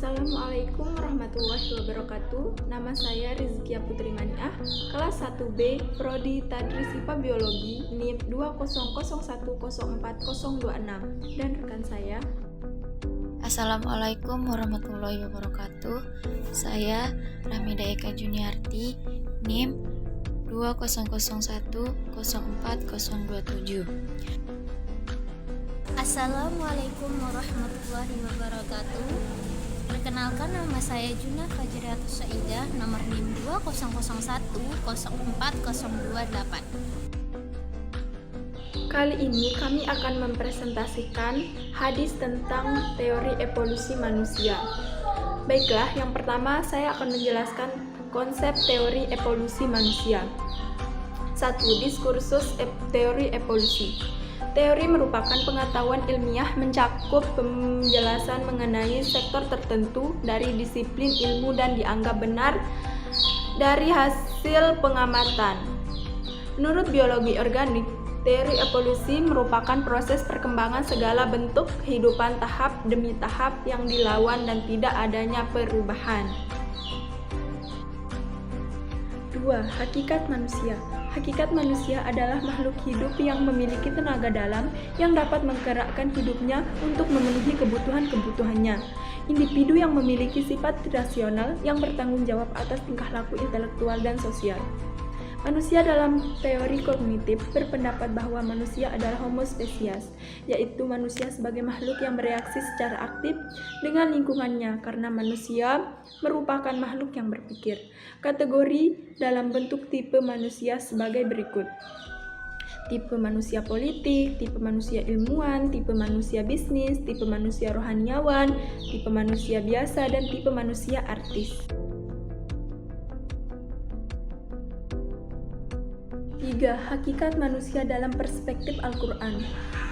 Assalamualaikum warahmatullahi wabarakatuh. Nama saya Rizkia Putri Maniah, kelas 1B, Prodi Tadris IPA Biologi, NIM 20010404026, dan rekan saya. Assalamualaikum warahmatullahi wabarakatuh. Saya Rahmida Eka Juniarti, NIM 20010404027. Assalamualaikum warahmatullahi wabarakatuh. Perkenalkan, nama saya Juna Fajriatus Saidah, nomor NIM 20010404028. Kali ini kami akan mempresentasikan hadis tentang teori evolusi manusia. Baiklah, yang pertama saya akan menjelaskan konsep teori evolusi manusia. 1. Diskursus teori evolusi. Teori merupakan pengetahuan ilmiah mencakup penjelasan mengenai sektor tertentu dari disiplin ilmu dan dianggap benar dari hasil pengamatan. Menurut biologi organik, teori evolusi merupakan proses perkembangan segala bentuk kehidupan tahap demi tahap yang dilawan dan tidak adanya perubahan. 2. Hakikat manusia. Hakikat manusia adalah makhluk hidup yang memiliki tenaga dalam yang dapat menggerakkan hidupnya untuk memenuhi kebutuhan-kebutuhannya. Individu yang memiliki sifat rasional yang bertanggung jawab atas tingkah laku intelektual dan sosial. Manusia dalam teori kognitif berpendapat bahwa manusia adalah homo spesies, yaitu manusia sebagai makhluk yang bereaksi secara aktif dengan lingkungannya karena manusia merupakan makhluk yang berpikir. Kategori dalam bentuk tipe manusia sebagai berikut: tipe manusia politik, tipe manusia ilmuwan, tipe manusia bisnis, tipe manusia rohaniawan, tipe manusia biasa, dan tipe manusia artis. 3. Hakikat manusia dalam perspektif Al-Quran.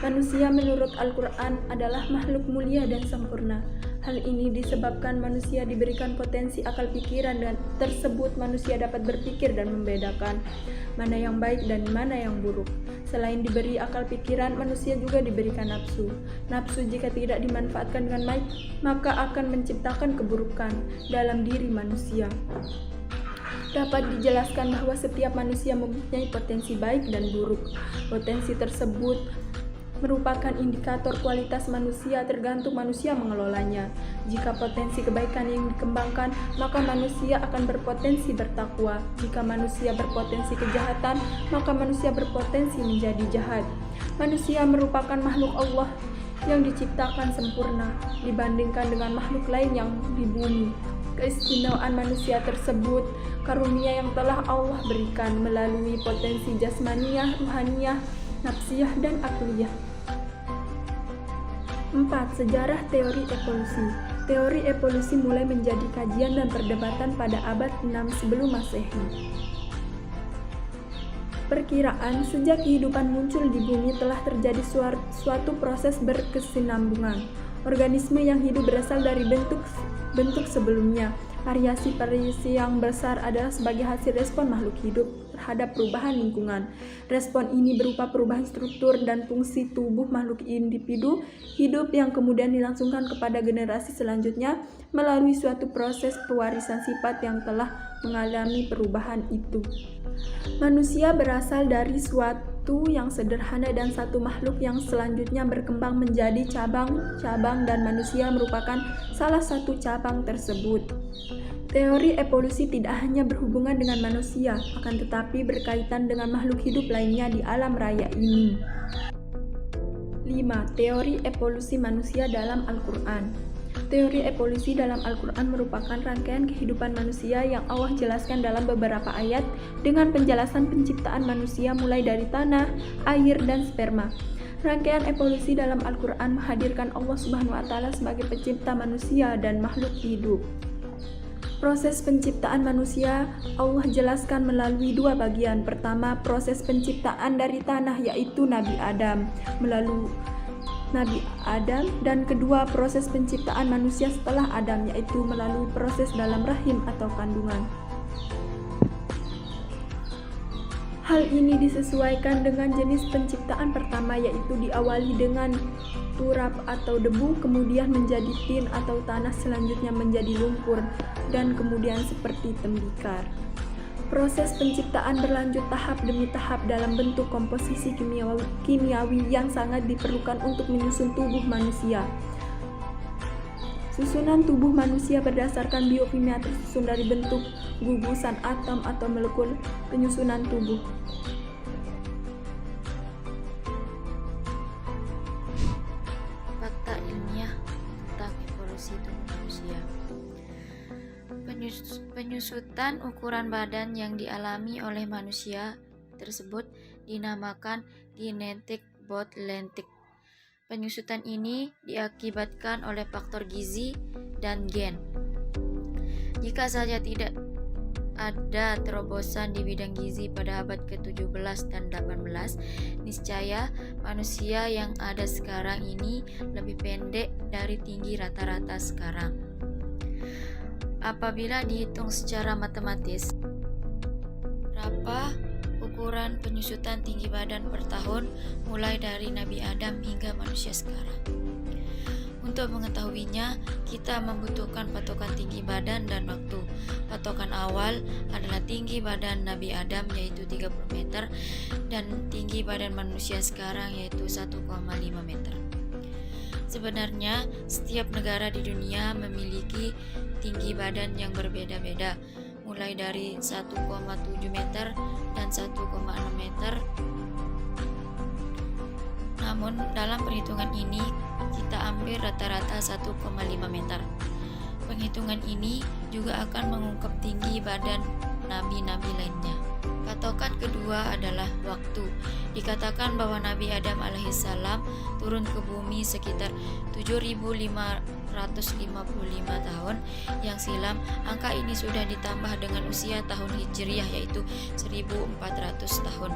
Manusia menurut Al-Quran adalah makhluk mulia dan sempurna. Hal ini disebabkan manusia diberikan potensi akal pikiran dan tersebut manusia dapat berpikir dan membedakan mana yang baik dan mana yang buruk. Selain diberi akal pikiran, manusia juga diberikan nafsu. Nafsu jika tidak dimanfaatkan dengan baik, maka akan menciptakan keburukan dalam diri manusia. Dapat dijelaskan bahwa setiap manusia mempunyai potensi baik dan buruk. Potensi tersebut merupakan indikator kualitas manusia tergantung manusia mengelolanya. Jika potensi kebaikan yang dikembangkan, maka manusia akan berpotensi bertakwa. Jika manusia berpotensi kejahatan, maka manusia berpotensi menjadi jahat. Manusia merupakan makhluk Allah yang diciptakan sempurna dibandingkan dengan makhluk lain yang di bumi. Keistimewaan manusia tersebut karunia yang telah Allah berikan melalui potensi jasmaniah, ruhaniyah, nafsiyah, dan akliyah. 4. Sejarah teori evolusi. Teori evolusi mulai menjadi kajian dan perdebatan pada abad 6 sebelum Masehi. Perkiraan sejak kehidupan muncul di bumi telah terjadi suatu proses berkesinambungan. Organisme yang hidup berasal dari bentuk sebelumnya. Variasi yang besar adalah sebagai hasil respon makhluk hidup terhadap perubahan lingkungan. Respon ini berupa perubahan struktur dan fungsi tubuh makhluk individu hidup yang kemudian dilangsungkan kepada generasi selanjutnya melalui suatu proses pewarisan sifat yang telah mengalami perubahan itu. Manusia berasal dari suatu yang sederhana dan satu makhluk yang selanjutnya berkembang menjadi cabang-cabang dan manusia merupakan salah satu cabang tersebut. Teori evolusi tidak hanya berhubungan dengan manusia, akan tetapi berkaitan dengan makhluk hidup lainnya di alam raya ini. 5. Teori evolusi manusia dalam Al-Quran. Teori evolusi dalam Al-Quran merupakan rangkaian kehidupan manusia yang Allah jelaskan dalam beberapa ayat dengan penjelasan penciptaan manusia mulai dari tanah, air, dan sperma. Rangkaian evolusi dalam Al-Quran menghadirkan Allah Subhanahu wa Ta'ala sebagai pencipta manusia dan makhluk hidup. Proses penciptaan manusia Allah jelaskan melalui dua bagian. Pertama, proses penciptaan dari tanah yaitu Nabi Adam melalui Nabi Adam, dan kedua, proses penciptaan manusia setelah Adam yaitu melalui proses dalam rahim atau kandungan. Hal ini disesuaikan dengan jenis penciptaan pertama yaitu diawali dengan turap atau debu, kemudian menjadi tin atau tanah, selanjutnya menjadi lumpur, dan kemudian seperti tembikar. Proses penciptaan berlanjut tahap demi tahap dalam bentuk komposisi kimiawi yang sangat diperlukan untuk menyusun tubuh manusia. Susunan tubuh manusia berdasarkan biokimia tersusun dari bentuk gugusan atom atau molekul penyusunan tubuh. Fakta ilmiah tentang evolusi tubuh manusia. Penyusutan ukuran badan yang dialami oleh manusia tersebut dinamakan genetic botlentic. Penyusutan ini diakibatkan oleh faktor gizi dan gen. Jika saja tidak ada terobosan di bidang gizi pada abad ke-17 dan 18, niscaya manusia yang ada sekarang ini lebih pendek dari tinggi rata-rata sekarang. Apabila dihitung secara matematis, berapa ukuran penyusutan tinggi badan per tahun mulai dari Nabi Adam hingga manusia sekarang? Untuk mengetahuinya, kita membutuhkan patokan tinggi badan dan waktu. Patokan awal adalah tinggi badan Nabi Adam yaitu 30 meter dan tinggi badan manusia sekarang yaitu 1,5 meter. Sebenarnya, setiap negara di dunia memiliki tinggi badan yang berbeda-beda, mulai dari 1,7 meter dan 1,6 meter. Namun, dalam perhitungan ini, kita ambil rata-rata 1,5 meter. Penghitungan ini juga akan mengungkap tinggi badan nabi-nabi lainnya. Patokan kedua adalah waktu. Dikatakan bahwa Nabi Adam alaihissalam turun ke bumi sekitar 7.555 tahun yang silam. Angka ini sudah ditambah dengan usia tahun Hijriah yaitu 1.400 tahun.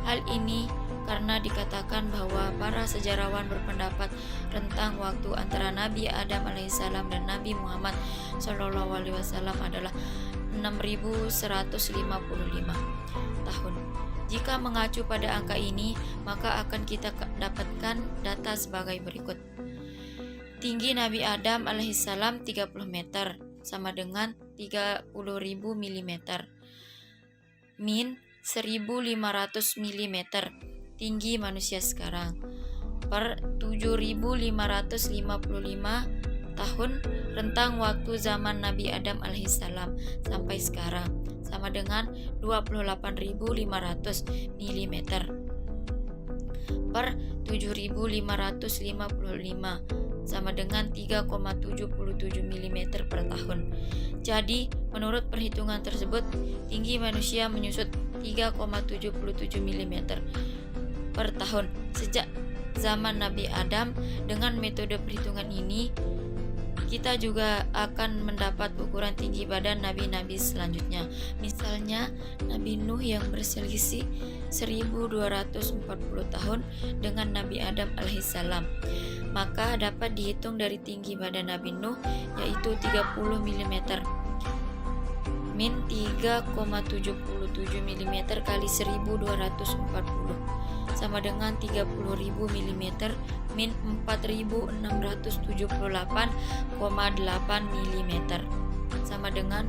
Hal ini karena dikatakan bahwa para sejarawan berpendapat rentang waktu antara Nabi Adam alaihissalam dan Nabi Muhammad SAW adalah 6.155 tahun. Jika mengacu pada angka ini, maka akan kita dapatkan data sebagai berikut. Tinggi Nabi Adam alaihissalam 30 meter, sama dengan 30.000 mm. Min 1.500 mm. Tinggi manusia sekarang per 7.555 tahun, rentang waktu zaman Nabi Adam alaihissalam sampai sekarang sama dengan 28.500 mm per 7.555 sama dengan 3,77 mm per tahun. Jadi, menurut perhitungan tersebut, tinggi manusia menyusut 3,77 mm per tahun sejak zaman Nabi Adam. Dengan metode perhitungan ini, kita juga akan mendapat ukuran tinggi badan nabi-nabi selanjutnya. Misalnya, Nabi Nuh yang berselisih 1240 tahun dengan Nabi Adam alaihissalam. Maka dapat dihitung dari tinggi badan Nabi Nuh yaitu 30 mm. Min 3,77 mm kali 1240 sama dengan 30.000 mm min 4.678,8 mm sama dengan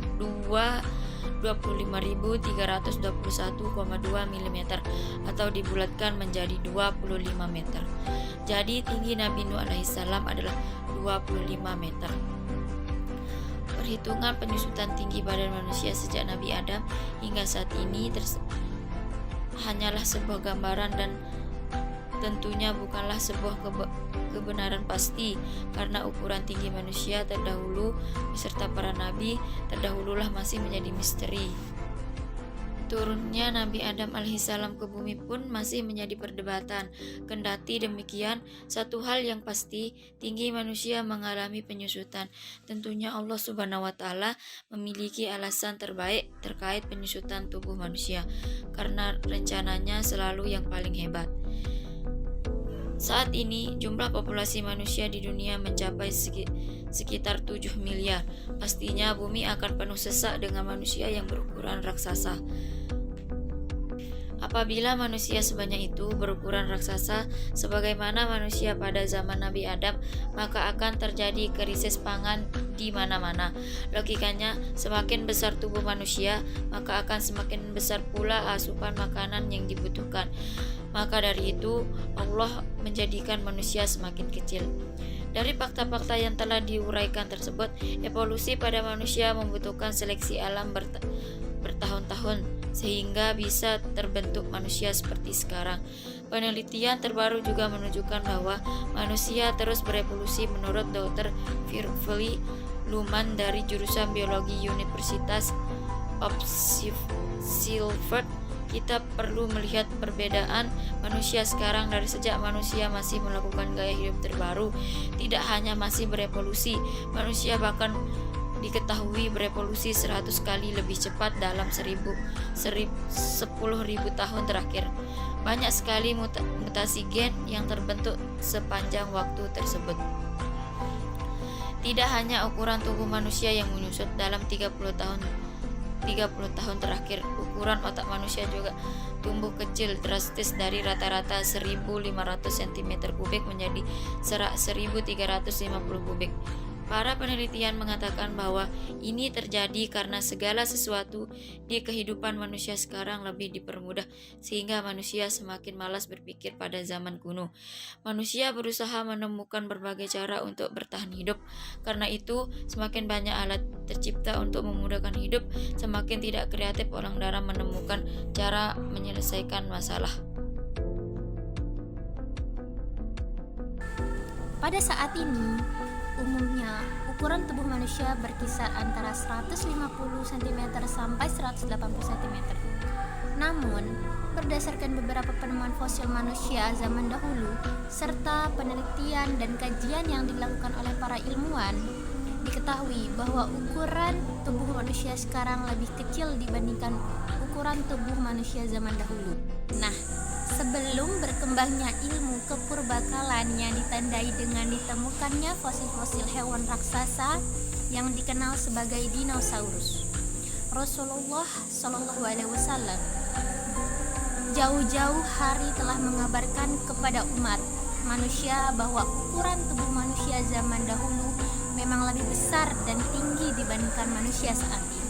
25.321,2 mm atau dibulatkan menjadi 25 meter. Jadi tinggi Nabi Nuh alaihissalam adalah 25 meter. Perhitungan penyusutan tinggi badan manusia sejak Nabi Adam hingga saat ini hanyalah sebuah gambaran dan tentunya bukanlah sebuah kebenaran pasti, karena ukuran tinggi manusia terdahulu beserta para nabi terdahululah masih menjadi misteri. Turunnya Nabi Adam alaihissalam ke bumi pun masih menjadi perdebatan. Kendati demikian, satu hal yang pasti, tinggi manusia mengalami penyusutan. Tentunya Allah Subhanahu wa Ta'ala memiliki alasan terbaik terkait penyusutan tubuh manusia, karena rencananya selalu yang paling hebat. Saat ini, jumlah populasi manusia di dunia mencapai sekitar 7 miliar. Pastinya bumi akan penuh sesak dengan manusia yang berukuran raksasa. Apabila manusia sebanyak itu berukuran raksasa sebagaimana manusia pada zaman Nabi Adam, maka akan terjadi krisis pangan di mana-mana. Logikanya, semakin besar tubuh manusia, maka akan semakin besar pula asupan makanan yang dibutuhkan. Maka dari itu, Allah menjadikan manusia semakin kecil. Dari fakta-fakta yang telah diuraikan tersebut, evolusi pada manusia membutuhkan seleksi alam bertahun-tahun sehingga bisa terbentuk manusia seperti sekarang. Penelitian terbaru juga menunjukkan bahwa manusia terus berevolusi. Menurut Dr. Virgil Luhmann dari jurusan biologi Universitas of Silford, kita perlu melihat perbedaan manusia sekarang dari sejak manusia masih melakukan gaya hidup terbaru. Tidak hanya masih berevolusi, manusia bahkan diketahui berevolusi 100 kali lebih cepat dalam 10.000 tahun terakhir. Banyak sekali mutasi gen yang terbentuk sepanjang waktu tersebut. Tidak hanya ukuran tubuh manusia yang menyusut dalam 30 tahun terakhir, ukuran otak manusia juga tumbuh kecil drastis dari rata-rata 1.500 cm3 menjadi 1.350 kubik. Para penelitian mengatakan bahwa ini terjadi karena segala sesuatu di kehidupan manusia sekarang lebih dipermudah sehingga manusia semakin malas berpikir pada zaman kuno. Manusia berusaha menemukan berbagai cara untuk bertahan hidup. Karena itu, semakin banyak alat tercipta untuk memudahkan hidup, semakin tidak kreatif orang dalam menemukan cara menyelesaikan masalah. Pada saat ini, umumnya ukuran tubuh manusia berkisar antara 150 cm sampai 180 cm. Namun, berdasarkan beberapa penemuan fosil manusia zaman dahulu serta penelitian dan kajian yang dilakukan oleh para ilmuwan, diketahui bahwa ukuran tubuh manusia sekarang lebih kecil dibandingkan ukuran tubuh manusia zaman dahulu. Nah, sebelum berkembangnya ilmu kepurbakalan yang ditandai dengan ditemukannya fosil-fosil hewan raksasa yang dikenal sebagai dinosaurus, Rasulullah SAW jauh-jauh hari telah mengabarkan kepada umat manusia bahwa ukuran tubuh manusia zaman dahulu memang lebih besar dan tinggi dibandingkan manusia saat ini.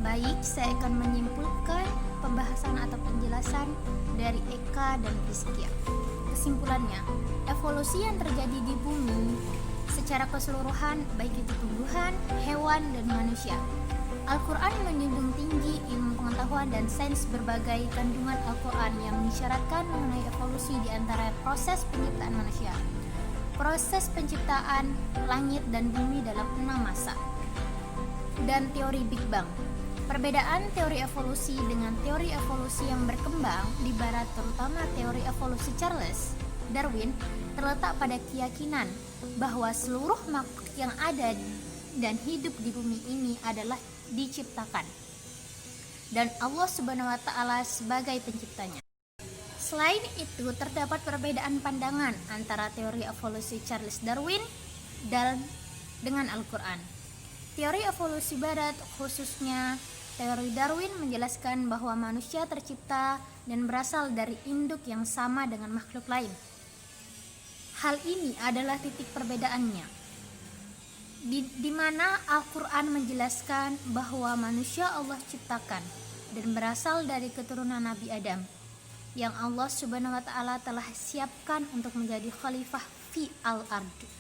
Baik, saya akan menyimpulkan pembahasan atau penjelasan dari Eka dan Rizkia. Kesimpulannya, evolusi yang terjadi di bumi secara keseluruhan, baik itu tumbuhan, hewan, dan manusia. Al-Quran menjunjung tinggi ilmu pengetahuan dan sains. Berbagai kandungan Al-Quran yang mengisyaratkan mengenai evolusi di antara proses penciptaan manusia, proses penciptaan langit dan bumi dalam 6 masa, dan teori Big Bang. Perbedaan teori evolusi dengan teori evolusi yang berkembang di barat, terutama teori evolusi Charles Darwin, terletak pada keyakinan bahwa seluruh makhluk yang ada dan hidup di bumi ini adalah diciptakan dan Allah Subhanahu wa taala sebagai penciptanya. Selain itu, terdapat perbedaan pandangan antara teori evolusi Charles Darwin dengan Al-Quran. Teori evolusi barat, khususnya teori Darwin, menjelaskan bahwa manusia tercipta dan berasal dari induk yang sama dengan makhluk lain. Hal ini adalah titik perbedaannya, di mana Al-Quran menjelaskan bahwa manusia Allah ciptakan dan berasal dari keturunan Nabi Adam yang Allah Subhanahu wa taala telah siapkan untuk menjadi khalifah fi al-ard.